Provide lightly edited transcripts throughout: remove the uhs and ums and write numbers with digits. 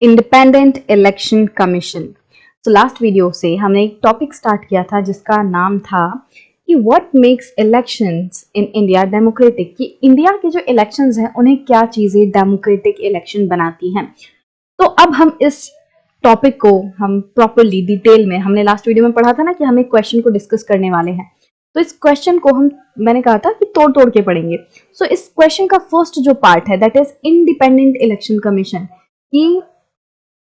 Independent election commission. तो last video से हमने एक टॉपिक स्टार्ट किया था जिसका नाम था कि what makes elections in India democratic, कि इंडिया के जो इलेक्शंस हैं उन्हें क्या चीजें डेमोक्रेटिक इलेक्शन बनाती हैं। तो अब हम इस टॉपिक को हम प्रॉपरली डिटेल में, हमने लास्ट वीडियो में पढ़ा था ना कि हम एक क्वेश्चन को डिस्कस करने वाले हैं, तो इस क्वेश्चन को मैंने कहा था कि तोड़ तोड़ के पढ़ेंगे। सो इस क्वेश्चन का फर्स्ट जो पार्ट है that is independent election commission, कि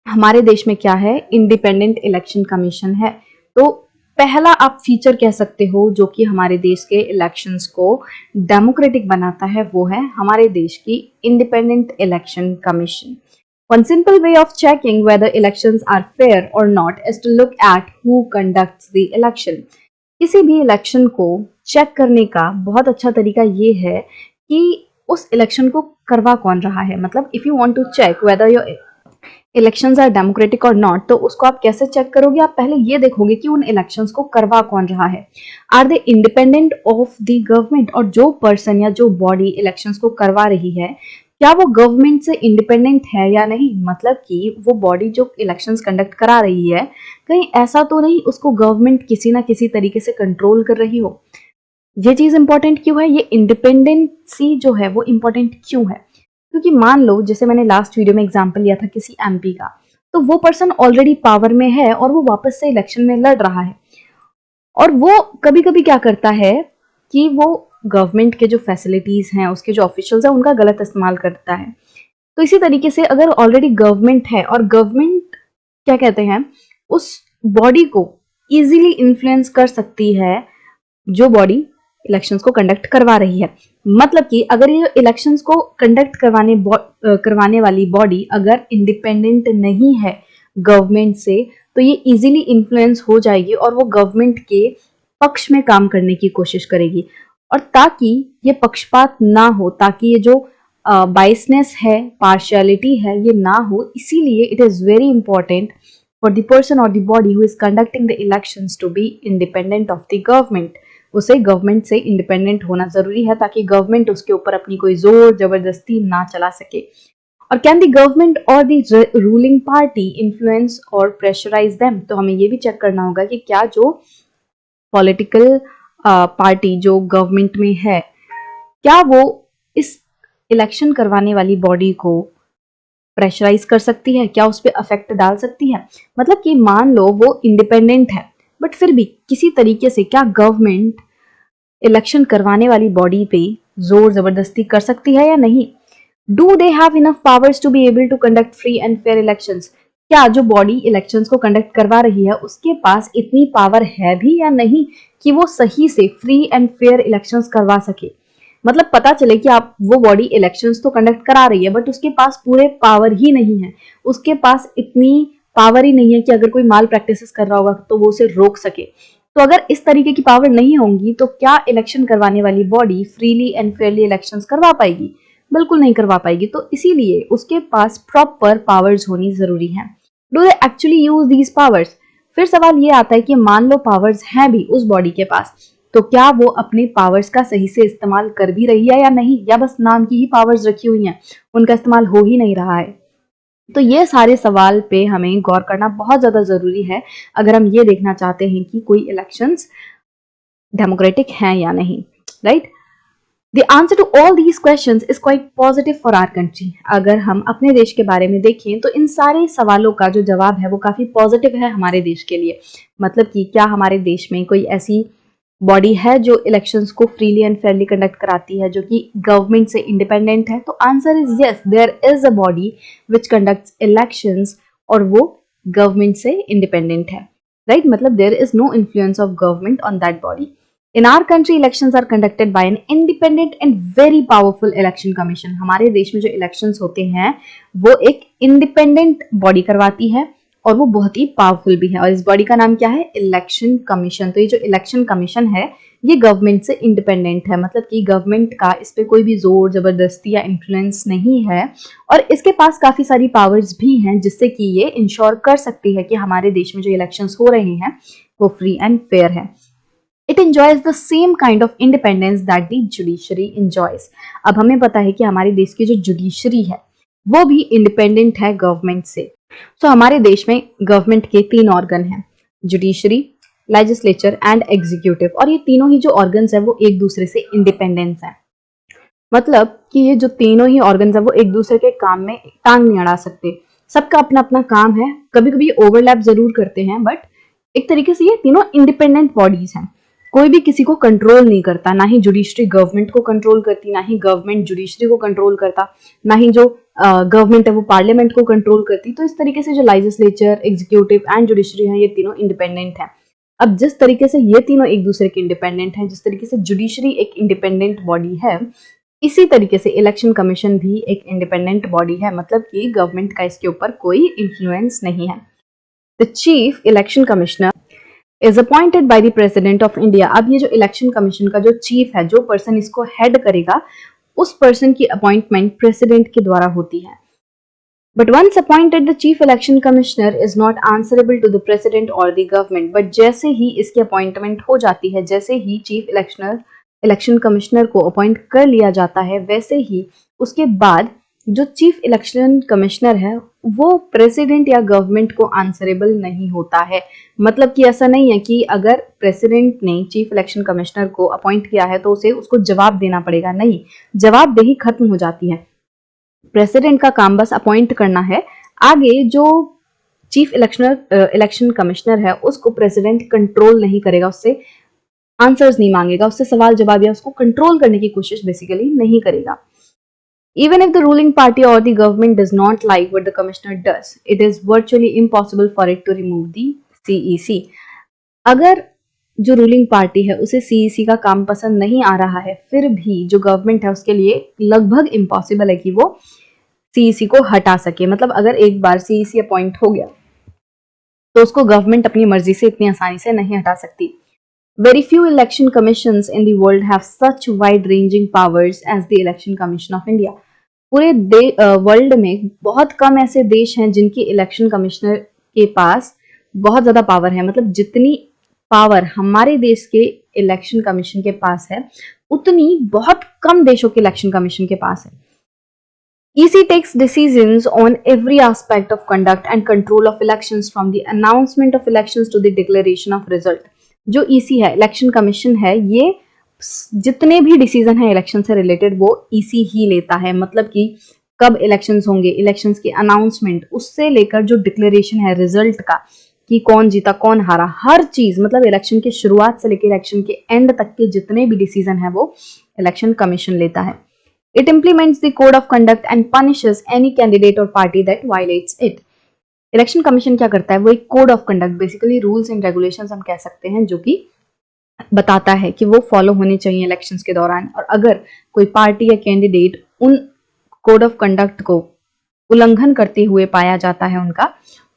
हमारे देश में क्या है, इंडिपेंडेंट इलेक्शन कमीशन है। तो पहला आप फीचर कह सकते हो जो कि हमारे देश के इलेक्शंस को डेमोक्रेटिक बनाता है, वो है हमारे देश की independent election commission. One simple way of checking whether elections are fair or not is to look at who conducts the election. किसी भी इलेक्शन को चेक करने का बहुत अच्छा तरीका ये है कि उस इलेक्शन को करवा कौन रहा है। मतलब if you want to check whether your elections are democratic और नॉट, तो उसको आप कैसे चेक करोगे? आप पहले ये देखोगे कि उन इलेक्शंस को करवा कौन रहा है। Are they independent of the government, और जो पर्सन या जो बॉडी इलेक्शंस को करवा रही है क्या वो गवर्नमेंट से इंडिपेंडेंट है या नहीं। मतलब कि वो बॉडी जो इलेक्शंस कंडक्ट करा रही है कहीं ऐसा तो नहीं उसको गवर्नमेंट किसी ना किसी तरीके से कंट्रोल कर रही हो। ये चीज इंपॉर्टेंट क्यों है, ये इंडिपेंडेंसी जो है वो इंपॉर्टेंट क्यों है? क्योंकि मान लो जैसे मैंने लास्ट वीडियो में एग्जांपल लिया था किसी एमपी का, तो वो पर्सन ऑलरेडी पावर में है और वो वापस से इलेक्शन में लड़ रहा है, और वो कभी कभी क्या करता है कि वो गवर्नमेंट के जो फैसिलिटीज हैं, उसके जो ऑफिशियल्स हैं, उनका गलत इस्तेमाल करता है। तो इसी तरीके से अगर ऑलरेडी गवर्नमेंट है और गवर्नमेंट क्या कहते हैं, उस बॉडी को इजीली इन्फ्लुएंस कर सकती है जो बॉडी इलेक्शंस को कंडक्ट करवा रही है। मतलब कि अगर ये इलेक्शंस को कंडक्ट करवाने वाली बॉडी अगर इंडिपेंडेंट नहीं है गवर्नमेंट से, तो ये इजीली इन्फ्लुएंस हो जाएगी और वो गवर्नमेंट के पक्ष में काम करने की कोशिश करेगी। और ताकि ये पक्षपात ना हो, ताकि ये जो बायसनेस है, पार्शियलिटी है, ये ना हो, इसीलिए it is very important for the person और the body who is conducting the elections to be independent of the government. उसे गवर्नमेंट से इंडिपेंडेंट होना जरूरी है ताकि गवर्नमेंट उसके ऊपर अपनी कोई जोर जबरदस्ती ना चला सके। और कैन द गवर्नमेंट और द रूलिंग पार्टी इन्फ्लुएंस और प्रेशराइज देम, तो हमें ये भी चेक करना होगा कि क्या जो पॉलिटिकल पार्टी जो गवर्नमेंट में है, क्या वो इस इलेक्शन करवाने वाली बॉडी को प्रेशराइज कर सकती है, क्या उस पर अफेक्ट डाल सकती है। मतलब कि मान लो वो इंडिपेंडेंट है बट फिर भी किसी तरीके से क्या गवर्नमेंट इलेक्शन करवाने वाली बॉडी पे जोर जबरदस्ती कर सकती है या नहीं। Do they have enough powers to be able to conduct free and fair elections, क्या जो बॉडी इलेक्शंस को कंडक्ट करवा रही है उसके पास इतनी पावर है भी या नहीं कि वो सही से फ्री एंड फेयर इलेक्शंस करवा सके। मतलब पता चले कि आप वो बॉडी इलेक्शंस तो कंडक्ट करा रही है बट उसके पास पूरे पावर ही नहीं है, उसके पास इतनी पावर ही नहीं है कि अगर कोई माल प्रैक्टिसेस कर रहा होगा तो वो उसे रोक सके। तो अगर इस तरीके की पावर नहीं होंगी तो क्या इलेक्शन करवाने वाली body freely and Fairlie elections करवा पाएगी? बिल्कुल नहीं करवा पाएगी। तो इसीलिए उसके पास प्रॉपर पावर्स होनी जरूरी है। Do they actually use these powers? फिर सवाल ये आता है कि मान लो पावर्स हैं भी उस बॉडी के पास, तो क्या वो अपने पावर्स का सही से इस्तेमाल कर भी रही है या नहीं, या बस नाम की ही पावर्स रखी हुई हैं, उनका इस्तेमाल हो ही नहीं रहा है। तो ये सारे सवाल पे हमें गौर करना बहुत ज्यादा जरूरी है अगर हम ये देखना चाहते हैं कि कोई इलेक्शंस डेमोक्रेटिक हैं या नहीं, right. The answer to all these questions is quite positive for our country. अगर हम अपने देश के बारे में देखें तो इन सारे सवालों का जो जवाब है वो काफी पॉजिटिव है हमारे देश के लिए। मतलब कि क्या हमारे देश में कोई ऐसी बॉडी है जो इलेक्शंस को फ्रीली एंड फेयरली कंडक्ट कराती है जो कि गवर्नमेंट से इंडिपेंडेंट है? तो answer is yes, there is a body which conducts elections और वो गवर्नमेंट से इंडिपेंडेंट है, राइट। मतलब there is no influence of government on that body. In our country elections are conducted by an independent and very powerful election commission. हमारे देश में जो elections होते हैं वो एक इंडिपेंडेंट बॉडी करवाती है और वो बहुत ही पावरफुल भी है, और इस बॉडी का नाम क्या है? Election commission. तो ये जो इलेक्शन कमीशन है ये गवर्नमेंट से इंडिपेंडेंट है। मतलब कि गवर्नमेंट का इस पे कोई भी जोर जबरदस्ती या इन्फ्लुएंस नहीं है, और इसके पास काफी सारी पावर्स भी हैं जिससे कि ये इंश्योर कर सकती है कि हमारे देश में जो इलेक्शंस हो रहे हैं वो फ्री एंड फेयर है। It enjoys the same kind of independence that the judiciary enjoys। अब हमें पता है कि हमारे देश की जो जुडिशरी है वो भी इंडिपेंडेंट है गवर्नमेंट से। सो हमारे देश में गवर्नमेंट के 3 ऑर्गन हैं, जुडिशरी, लेजिस्लेचर एंड एग्जीक्यूटिव, और ये तीनों ही जो ऑर्गन्स हैं वो एक दूसरे से इंडिपेंडेंस हैं। मतलब कि ये जो तीनों ही ऑर्गन्स हैं वो एक दूसरे के काम में टांग नहीं अड़ा सकते। सबका अपना अपना काम है, कभी कभी ओवरलैप जरूर करते हैं, बट एक तरीके से ये तीनों इंडिपेंडेंट बॉडीज हैं। कोई भी किसी को कंट्रोल नहीं करता, ना ही जुडिशरी गवर्नमेंट को कंट्रोल करती, ना ही गवर्नमेंट जुडिशरी को कंट्रोल करता, ना ही जो गवर्नमेंट है वो पार्लियामेंट को कंट्रोल करती। तो इस तरीके से जो लेजिस्लेचर, एग्जीक्यूटिव एंड जुडिशरी है, ये तीनों इंडिपेंडेंट है। अब जिस तरीके से ये तीनों एक दूसरे के इंडिपेंडेंट हैं, जिस तरीके से जुडिशरी एक इंडिपेंडेंट बॉडी है, इसी तरीके से इलेक्शन कमीशन भी एक इंडिपेंडेंट बॉडी है। मतलब कि गवर्नमेंट का इसके ऊपर कोई इन्फ्लुएंस नहीं है। The chief election commissioner is appointed by the president of India. अब ये जो इलेक्शन कमीशन का जो चीफ है, जो पर्सन इसको हेड करेगा, उस पर्सन की अपॉइंटमेंट प्रेसिडेंट के द्वारा होती है। But once appointed, the chief election commissioner is not answerable to the president or the government. But जैसे ही इसकी अपॉइंटमेंट हो जाती है, जैसे ही चीफ इलेक्शन कमिश्नर को अपॉइंट कर लिया जाता है, वैसे ही उसके बाद जो चीफ इलेक्शन कमिश्नर है वो प्रेसिडेंट या गवर्नमेंट को आंसरेबल नहीं होता है। मतलब कि ऐसा नहीं है कि अगर प्रेसिडेंट ने चीफ इलेक्शन कमिश्नर को अपॉइंट किया है तो उसे उसको जवाब देना पड़ेगा, नहीं, जवाबदेही खत्म हो जाती है। प्रेसिडेंट का काम बस अपॉइंट करना है। आगे जो चीफ इलेक्शन कमिश्नर है उसको प्रेसिडेंट कंट्रोल नहीं करेगा, उससे आंसर्स नहीं मांगेगा, उससे सवाल जवाब या उसको कंट्रोल करने की कोशिश बेसिकली नहीं करेगा। Even if the ruling party or the government does not like what the commissioner does, it is virtually impossible for it to remove the CEC. अगर जो रूलिंग पार्टी है उसे सीईसी का काम पसंद नहीं आ रहा है, फिर भी जो गवर्नमेंट है उसके लिए लगभग इम्पॉसिबल है कि वो सीईसी को हटा सके। मतलब अगर एक बार सीईसी अपॉइंट हो गया तो उसको गवर्नमेंट अपनी मर्जी से इतनी आसानी से नहीं हटा सकती। Very few election commissions in the world have such wide-ranging powers as the Election Commission of India. पूरे वर्ल्ड में बहुत कम ऐसे देश हैं जिनकी इलेक्शन कमिश्नर के पास बहुत ज्यादा पावर है। मतलब जितनी पावर हमारे देश के इलेक्शन कमीशन के पास है, उतनी बहुत कम देशों के इलेक्शन कमीशन के पास है। EC takes decisions on every aspect of conduct and control of elections from the announcement of elections to the declaration of result. जो EC है, इलेक्शन कमीशन है, ये जितने भी डिसीजन है इलेक्शन से रिलेटेड वो EC ही लेता है। मतलब कि कब इलेक्शंस होंगे, इलेक्शंस की अनाउंसमेंट, उससे लेकर जो डिक्लेरेशन है रिजल्ट का कि कौन जीता कौन हारा, हर चीज, मतलब इलेक्शन की शुरुआत से लेकर इलेक्शन के एंड तक के जितने भी डिसीजन है वो इलेक्शन कमीशन लेता है। It implements the code of conduct and punishes any candidate or party that violates it. Election commission क्या करता है, वो एक code of conduct, basically rules and regulations हम कह सकते हैं, जो कि बताता है कि वो फॉलो होने चाहिए इलेक्शंस के दौरान। और अगर कोई पार्टी या कैंडिडेट उन कोड ऑफ कंडक्ट को उल्लंघन करते हुए पाया जाता है उनका,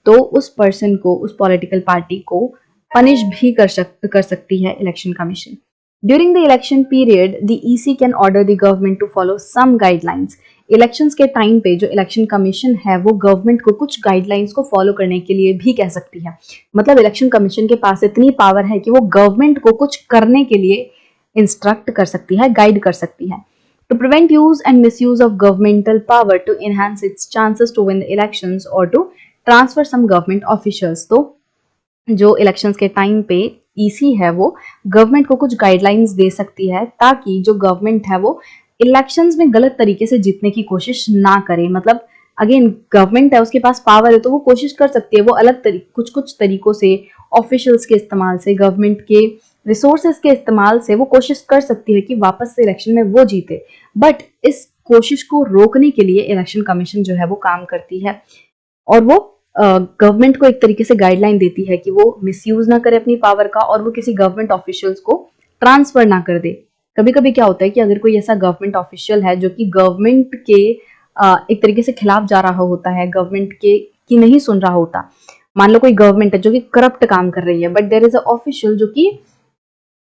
तो उस पर्सन को, उस पॉलिटिकल पार्टी को पनिश भी कर सकती है election commission. During the election period, the EC can order the government to follow some guidelines. Elections के टाइम पे जो इलेक्शन कमीशन है वो गवर्नमेंट को कुछ गाइडलाइंस को फॉलो करने के लिए भी कह सकती है। मतलब इलेक्शन कमीशन के पास इतनी पावर है कि वो गवर्नमेंट को कुछ करने के लिए इंस्ट्रक्ट कर सकती है, गाइड कर सकती है। To prevent use and misuse of governmental power to enhance its chances to win the elections or to transfer some government officials. तो जो इलेक्शंस के टाइम पे ईसी है वो गवर्नमेंट को कुछ गाइडलाइंस दे सकती है ताकि जो गवर्नमेंट है वो इलेक्शंस में गलत तरीके से जीतने की कोशिश ना करे। मतलब अगेन गवर्नमेंट है, उसके पास पावर है, तो वो कोशिश कर सकती है, वो अलग कुछ तरीकों से, ऑफिशियल्स के इस्तेमाल से, गवर्नमेंट के रिसोर्सेज के इस्तेमाल से वो कोशिश कर सकती है कि वापस से इलेक्शन में वो जीते। बट इस कोशिश को रोकने के लिए इलेक्शन कमीशन जो है वो काम करती है और वो गवर्नमेंट को एक तरीके से गाइडलाइन देती है कि वो मिसयूज ना करे अपनी पावर का और वो किसी गवर्नमेंट ऑफिशियल्स को ट्रांसफर ना कर दे। कभी कभी क्या होता है कि अगर कोई ऐसा गवर्नमेंट ऑफिशियल है जो कि गवर्नमेंट के एक तरीके से खिलाफ जा रहा होता है, गवर्नमेंट के की नहीं सुन रहा होता, मान लो कोई गवर्नमेंट है जो कि करप्ट काम कर रही है, but there is a official जो कि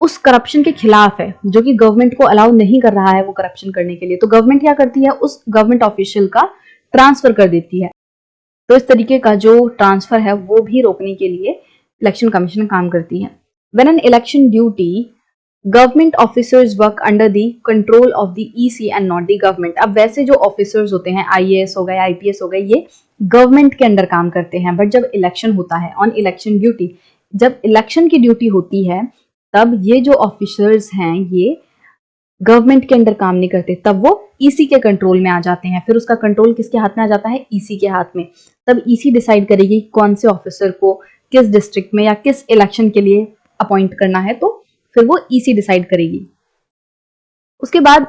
उस करप्शन के खिलाफ है, जो कि गवर्नमेंट को अलाउ नहीं कर रहा है वो करप्शन करने के लिए, तो गवर्नमेंट क्या करती है, उस गवर्नमेंट ऑफिशियल का ट्रांसफर कर देती है। तो इस तरीके का जो ट्रांसफर है वो भी रोकने के लिए इलेक्शन कमीशन काम करती है। When an election duty, government officers work under the control of the EC and not the government. अब वैसे जो ऑफिसर्स होते हैं, आईएएस हो गए, आईपीएस हो गए, ये गवर्नमेंट के अंडर काम करते हैं, बट जब इलेक्शन होता है ऑन इलेक्शन ड्यूटी, जब इलेक्शन की ड्यूटी होती है तब ये जो ऑफिसर्स हैं ये गवर्नमेंट के अंडर काम नहीं करते, तब वो ईसी के कंट्रोल में आ जाते हैं। फिर उसका कंट्रोल किसके हाथ में आ जाता है? ईसी के हाथ में। तब ईसी डिसाइड करेगी कौन से ऑफिसर को किस डिस्ट्रिक्ट में या किस इलेक्शन के लिए अपॉइंट करना है, तो फिर वो ईसी डिसाइड करेगी। उसके बाद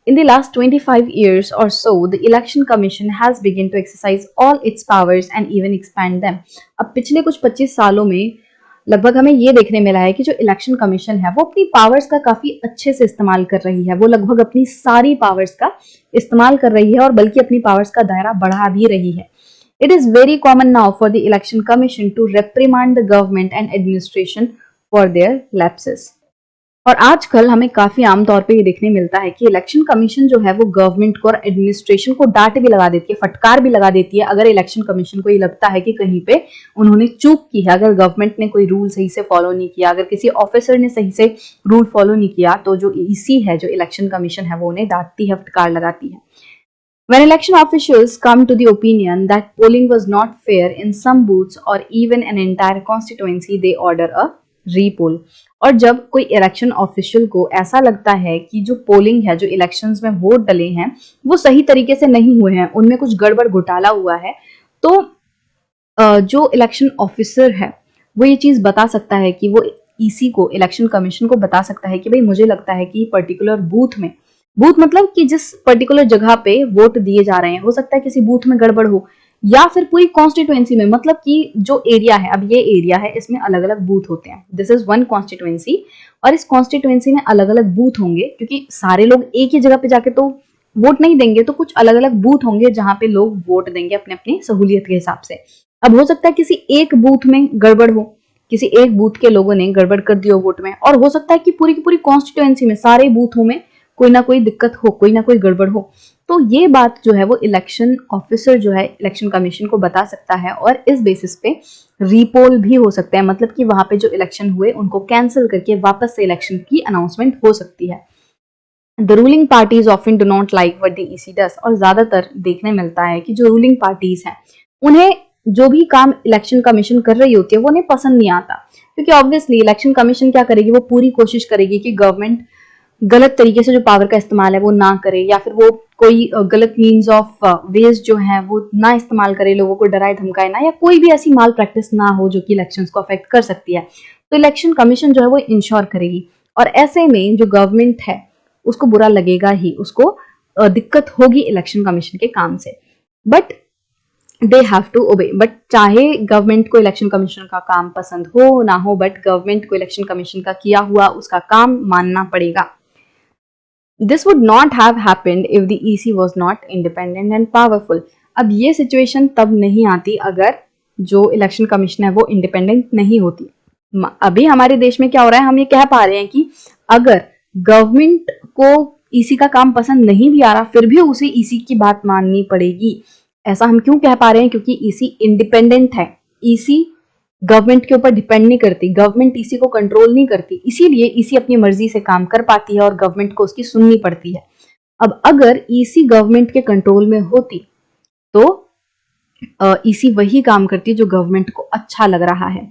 in the last 25 years or so, the Election Commission has begun to exercise all its powers and even expand them. अब पिछले कुछ 25 सालों में लगभग हमें ये देखने मिला है कि जो इलेक्शन कमीशन है वो अपनी पावर्स का काफी अच्छे से इस्तेमाल कर रही है। वो लगभग अपनी सारी पावर्स का इस्तेमाल कर रही है और बल्कि अपनी पावर्स का दायरा बढ़ा भी रही है। It is very common now for the Election Commission to reprimand the government and administration for their lapses. और आजकल हमें काफी आमतौर पे ये देखने मिलता है कि इलेक्शन कमीशन जो है वो गवर्नमेंट को और एडमिनिस्ट्रेशन को डांट भी लगा देती है, फटकार भी लगा देती है अगर इलेक्शन कमीशन को ये लगता है कि कहीं पे उन्होंने चूक की है, अगर गवर्नमेंट ने कोई रूल सही से फॉलो नहीं किया, अगर किसी ऑफिसर ने सही से रूल फॉलो नहीं किया, तो जो ईसी है, जो इलेक्शन कमीशन है, वो उन्हें डांटती है, फटकार लगाती है। When election officials come to the opinion that polling was not fair in some booths or even an entire constituency, they order a repoll. और जब कोई इलेक्शन ऑफिशियल को ऐसा लगता है कि जो पोलिंग है, जो इलेक्शंस में वोट डले हैं, वो सही तरीके से नहीं हुए हैं, उनमें कुछ गड़बड़ घोटाला हुआ है, तो जो इलेक्शन ऑफिसर है वो ये चीज बता सकता है कि वो ईसी को, इलेक्शन कमीशन को बता सकता है कि भाई मुझे लगता है कि पर्टिकुलर बूथ में, बूथ मतलब कि जिस पर्टिकुलर जगह पे वोट दिए जा रहे हैं, हो सकता है किसी बूथ में गड़बड़ हो, या फिर पूरी कॉन्स्टिट्यूएंसी में, मतलब कि जो एरिया है, अब ये एरिया है, इसमें अलग अलग बूथ होते हैं, दिस इज वन कॉन्स्टिट्यूएंसी, और इस कॉन्स्टिट्यूएंसी में अलग अलग बूथ होंगे, क्योंकि सारे लोग एक ही जगह पे जाके तो वोट नहीं देंगे, तो कुछ अलग अलग बूथ होंगे जहां पे लोग वोट देंगे अपने अपनी सहूलियत के हिसाब से। अब हो सकता है किसी एक बूथ में गड़बड़ हो, किसी एक बूथ के लोगों ने गड़बड़ कर दी हो वोट में, और हो सकता है कि पूरी की पूरी कॉन्स्टिट्यूएंसी में, सारे बूथों में कोई ना कोई दिक्कत हो, कोई ना कोई गड़बड़ हो। तो ये बात जो है वो इलेक्शन ऑफिसर जो है इलेक्शन कमीशन को बता सकता है, और इस बेसिस पे रीपोल भी हो सकता है, मतलब कि वहां पे जो इलेक्शन हुए उनको कैंसिल करके वापस से इलेक्शन की अनाउंसमेंट हो सकती है। The ruling parties often do not like what the EC does, और ज्यादातर देखने मिलता है कि जो रूलिंग पार्टीज हैं उन्हें जो भी काम इलेक्शन कमीशन कर रही होती है वो उन्हें पसंद नहीं आता, क्योंकि ऑब्वियसली इलेक्शन कमीशन क्या करेगी, वो पूरी कोशिश करेगी कि गवर्नमेंट गलत तरीके से जो पावर का इस्तेमाल है वो ना करे, या फिर वो कोई गलत मीन्स ऑफ वेज जो है वो ना इस्तेमाल करे, लोगों को डराए धमकाए ना, या कोई भी ऐसी माल प्रैक्टिस ना हो जो कि इलेक्शंस को अफेक्ट कर सकती है। तो इलेक्शन कमीशन जो है वो इंश्योर करेगी, और ऐसे में जो गवर्नमेंट है उसको बुरा लगेगा ही, उसको दिक्कत होगी इलेक्शन कमीशन के काम से, but they have to obey. But चाहे गवर्नमेंट को इलेक्शन कमीशन का काम पसंद हो ना हो, बट गवर्नमेंट को इलेक्शन कमीशन का किया हुआ उसका काम मानना पड़ेगा। This would not have happened if the EC was not independent and powerful. अब ये सिचुएशन तब नहीं आती अगर जो इलेक्शन कमीशन है वो इंडिपेंडेंट नहीं होती। अभी हमारे देश में क्या हो रहा है, हम ये कह पा रहे हैं कि अगर गवर्नमेंट को ईसी का काम पसंद नहीं भी आ रहा, फिर भी उसे ईसी की बात माननी पड़ेगी। ऐसा हम क्यों कह पा रहे हैं, क्योंकि ईसी इंडिपेंडेंट है, ईसी गवर्नमेंट के ऊपर डिपेंड नहीं करती, गवर्नमेंट ईसी को कंट्रोल नहीं करती, इसीलिए ईसी अपनी मर्जी से काम कर पाती है और गवर्नमेंट को उसकी सुननी पड़ती है। अब अगर ईसी गवर्नमेंट के कंट्रोल में होती तो ईसी वही काम करती जो गवर्नमेंट को अच्छा लग रहा है,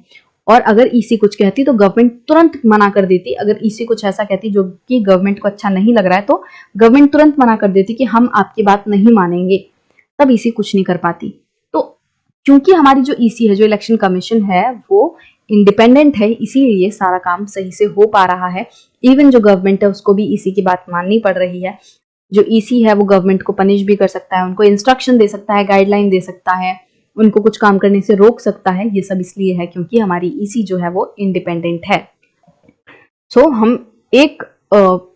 और अगर ईसी कुछ कहती तो गवर्नमेंट तुरंत मना कर देती। अगर ईसी कुछ ऐसा कहती जो कि गवर्नमेंट को अच्छा नहीं लग रहा है तो गवर्नमेंट तुरंत मना कर देती कि हम आपकी बात नहीं मानेंगे, तब ईसी कुछ नहीं कर पाती। तो क्योंकि हमारी जो ईसी है, जो इलेक्शन कमीशन है, वो इंडिपेंडेंट है, इसीलिए सारा काम सही से हो पा रहा है। इवन जो गवर्नमेंट है उसको भी ईसी की बात माननी पड़ रही है। जो ईसी है वो गवर्नमेंट को पनिश भी कर सकता है, उनको इंस्ट्रक्शन दे सकता है, गाइडलाइन दे सकता है, उनको कुछ काम करने से रोक सकता है। ये सब इसलिए है क्योंकि हमारी ईसी जो है वो इंडिपेंडेंट है। सो हम एक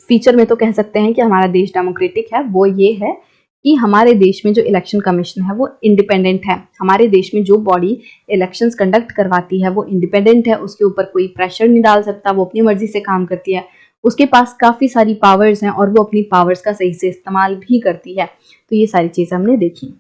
फीचर में तो कह सकते हैं कि हमारा देश डेमोक्रेटिक है, वो ये है कि हमारे देश में जो इलेक्शन कमीशन है वो इंडिपेंडेंट है। हमारे देश में जो बॉडी इलेक्शंस कंडक्ट करवाती है वो इंडिपेंडेंट है, उसके ऊपर कोई प्रेशर नहीं डाल सकता, वो अपनी मर्जी से काम करती है, उसके पास काफी सारी पावर्स हैं और वो अपनी पावर्स का सही से इस्तेमाल भी करती है। तो ये सारी चीजें हमने देखी।